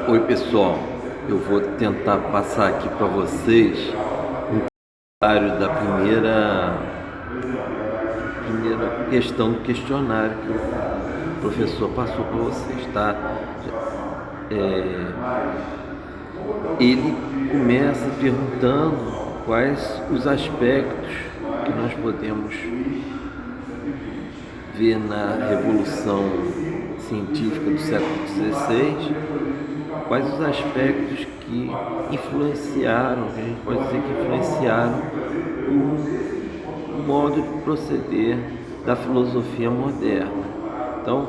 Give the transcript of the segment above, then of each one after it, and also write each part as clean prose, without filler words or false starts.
Oi pessoal, eu vou tentar passar aqui para vocês um comentário da primeira questão do questionário que o professor passou para vocês, tá? Ele começa perguntando quais os aspectos que nós podemos ver na Revolução Científica do século XVI, quais os aspectos que influenciaram, que a gente pode dizer que influenciaram o modo de proceder da filosofia moderna. Então,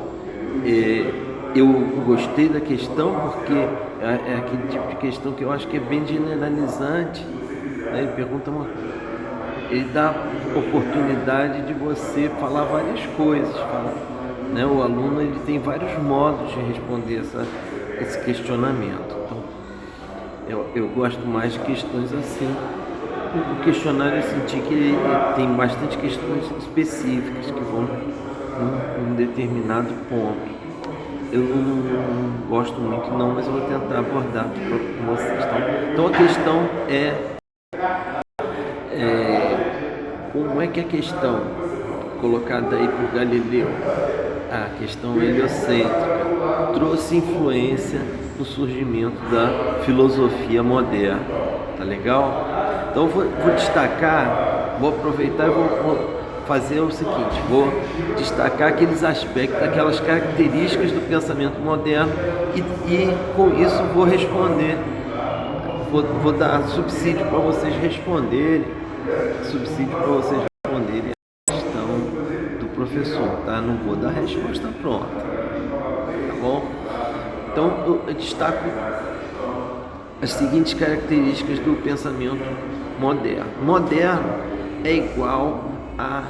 eu gostei da questão porque é aquele tipo de questão que eu acho que é bem generalizante, né? Ele pergunta ele dá oportunidade de você falar várias coisas, né? O aluno ele tem vários modos de responder esse questionamento. Então, eu gosto mais de questões assim. O questionário eu senti que ele tem bastante questões específicas que vão num determinado ponto. Eu não gosto muito não, mas eu vou tentar abordar com vocês. Então a questão como é que a questão colocada aí por Galileu, a questão heliocêntrica, trouxe influência no surgimento da filosofia moderna. Tá legal? Então vou destacar, vou aproveitar e vou fazer o seguinte, vou destacar aqueles aspectos, aquelas características do pensamento moderno e com isso vou responder, vou dar subsídio para vocês responderem, a questão do professor, tá? Não vou dar a resposta pronta, tá bom? Então eu destaco as seguintes características do pensamento moderno. Moderno é igual a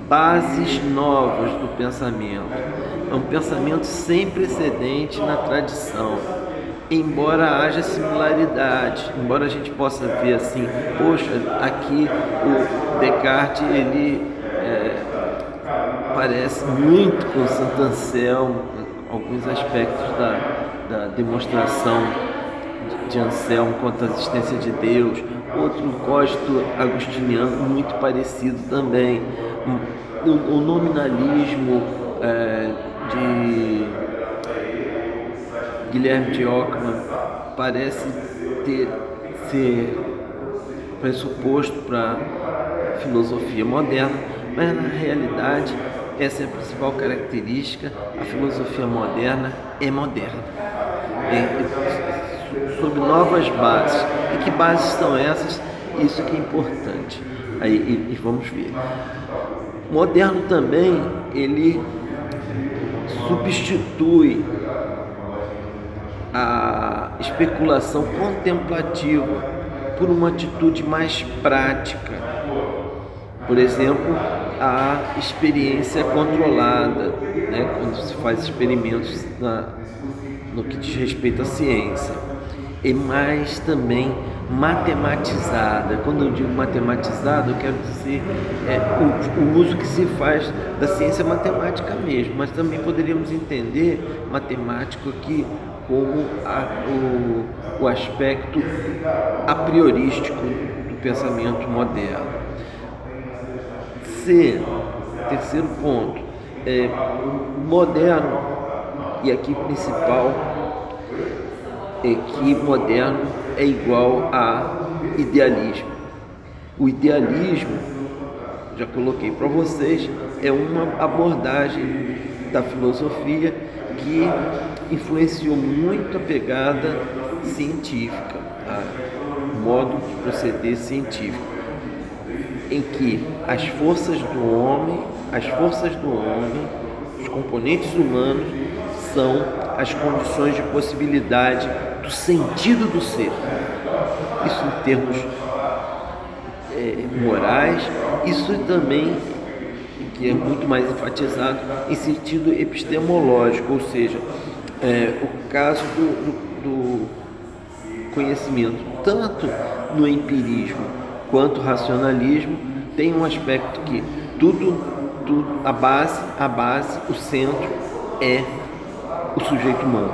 bases novas do pensamento. É um pensamento sem precedente na tradição. Embora haja similaridade, embora a gente possa ver assim, poxa, aqui o Descartes ele parece muito com Santo Anselmo, alguns aspectos da demonstração de Anselmo quanto à existência de Deus, outro cogito agostiniano muito parecido também, o nominalismo de Guilherme de Ockham parece ser pressuposto para a filosofia moderna, mas na realidade essa é a principal característica. A filosofia moderna é moderna, sob novas bases. E que bases são essas? Isso que é importante. Aí vamos ver. Moderno também, ele substitui a especulação contemplativa por uma atitude mais prática. Por exemplo, a experiência controlada, né, quando se faz experimentos no que diz respeito à ciência. É mais também matematizada. Quando eu digo matematizada, eu quero dizer o uso que se faz da ciência matemática mesmo, mas também poderíamos entender matemático aqui como o aspecto a priorístico do pensamento moderno. Terceiro ponto, moderno, e aqui principal, é que moderno é igual a idealismo. O idealismo, já coloquei para vocês, é uma abordagem da filosofia que influenciou muito a pegada científica, o modo de proceder científico, em que as forças do homem, os componentes humanos, são as condições de possibilidade do sentido do ser. Isso em termos morais, isso também, que é muito mais enfatizado, em sentido epistemológico, ou seja, o caso do conhecimento, tanto no empirismo quanto racionalismo, tem um aspecto que a base, o centro é o sujeito humano.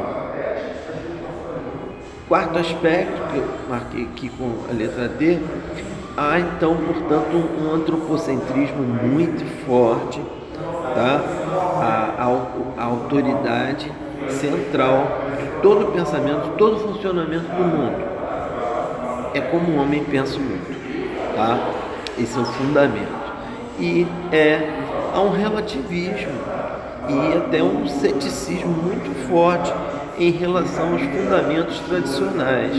Quarto aspecto, que eu marquei aqui com a letra D, há então, portanto, um antropocentrismo muito forte, tá? A autoridade central de todo o pensamento, de todo o funcionamento do mundo. É como o homem pensa o mundo, tá? Esse é o fundamento. E há um relativismo e até um ceticismo muito forte em relação aos fundamentos tradicionais.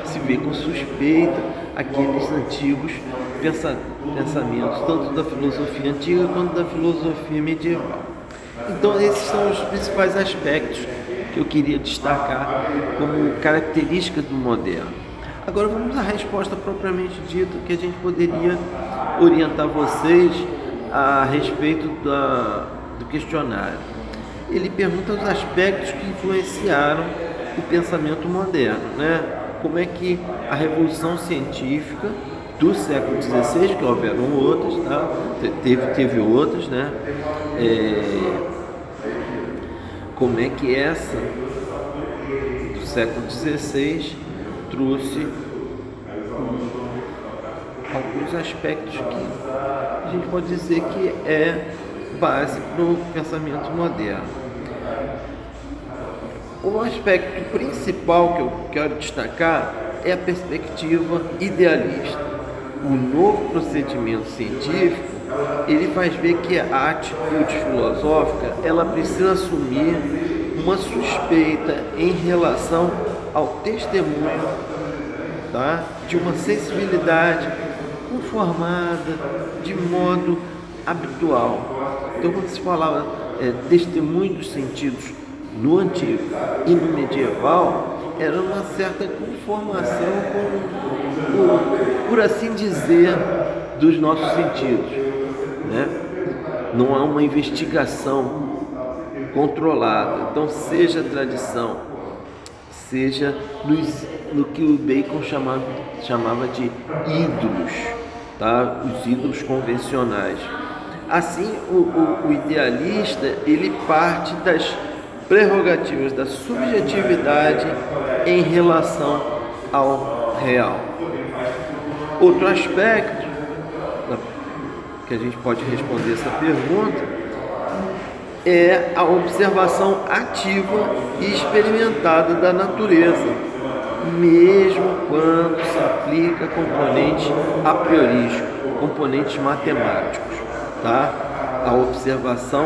Se vê com suspeita aqueles antigos pensamentos, tanto da filosofia antiga quanto da filosofia medieval. Então esses são os principais aspectos que eu queria destacar como características do moderno. Agora vamos à resposta propriamente dita, que a gente poderia orientar vocês a respeito do questionário. Ele pergunta os aspectos que influenciaram o pensamento moderno, né? Como é que a revolução científica do século XVI, que houveram outras, tá? Teve outras, né? Como é que essa do século XVI trouxe alguns aspectos que a gente pode dizer que é base para o pensamento moderno. O aspecto principal que eu quero destacar é a perspectiva idealista. O novo procedimento científico, ele faz ver que a atitude filosófica, ela precisa assumir uma suspeita em relação ao testemunho, tá? De uma sensibilidade conformada de modo habitual. Então, quando se falava testemunho dos sentidos no antigo e no medieval, era uma certa conformação com, por assim dizer, dos nossos sentidos, né? Não há uma investigação controlada. Então, seja a tradição, seja no que o Bacon chamava de ídolos, tá? Os ídolos convencionais. Assim, o idealista, ele parte das prerrogativas da subjetividade em relação ao real. Outro aspecto que a gente pode responder essa pergunta é a observação ativa e experimentada da natureza, mesmo quando se aplica componentes a priorísticos, componentes matemáticos, tá? A observação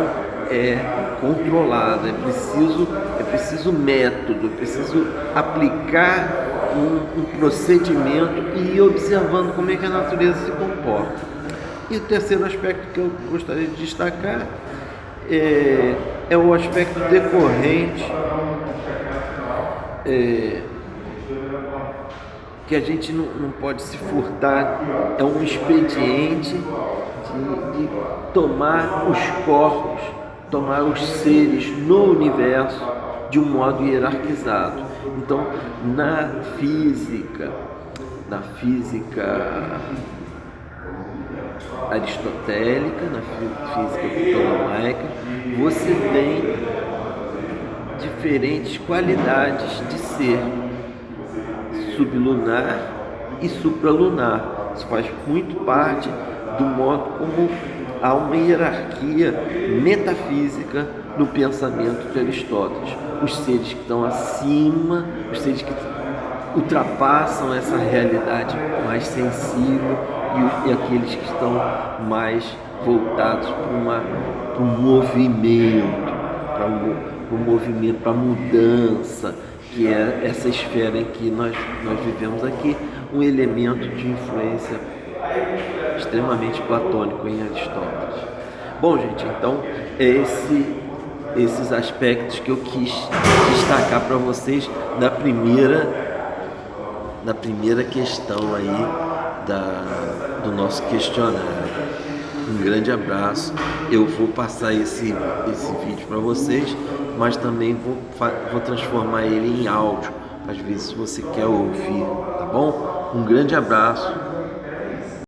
é controlada, é preciso método, é preciso aplicar um procedimento e ir observando como é que a natureza se comporta. E o terceiro aspecto que eu gostaria de destacar é o aspecto decorrente que a gente não pode se furtar, é um expediente de tomar os corpos, tomar os seres no universo de um modo hierarquizado. Então, na física aristotélica, na física ptolomaica, você tem diferentes qualidades de ser sublunar e supralunar. Isso faz muito parte do modo como há uma hierarquia metafísica no pensamento de Aristóteles. Os seres que estão acima, os seres que ultrapassam essa realidade mais sensível e aqueles que estão mais voltados para um movimento, para a mudança, que é essa esfera em que nós vivemos aqui, um elemento de influência extremamente platônico em Aristóteles. Bom, gente, então esses aspectos que eu quis destacar para vocês na primeira questão aí do nosso questionário. Um grande abraço. Eu vou passar esse vídeo para vocês, mas também vou transformar ele em áudio, às vezes você quer ouvir, tá bom? Um grande abraço.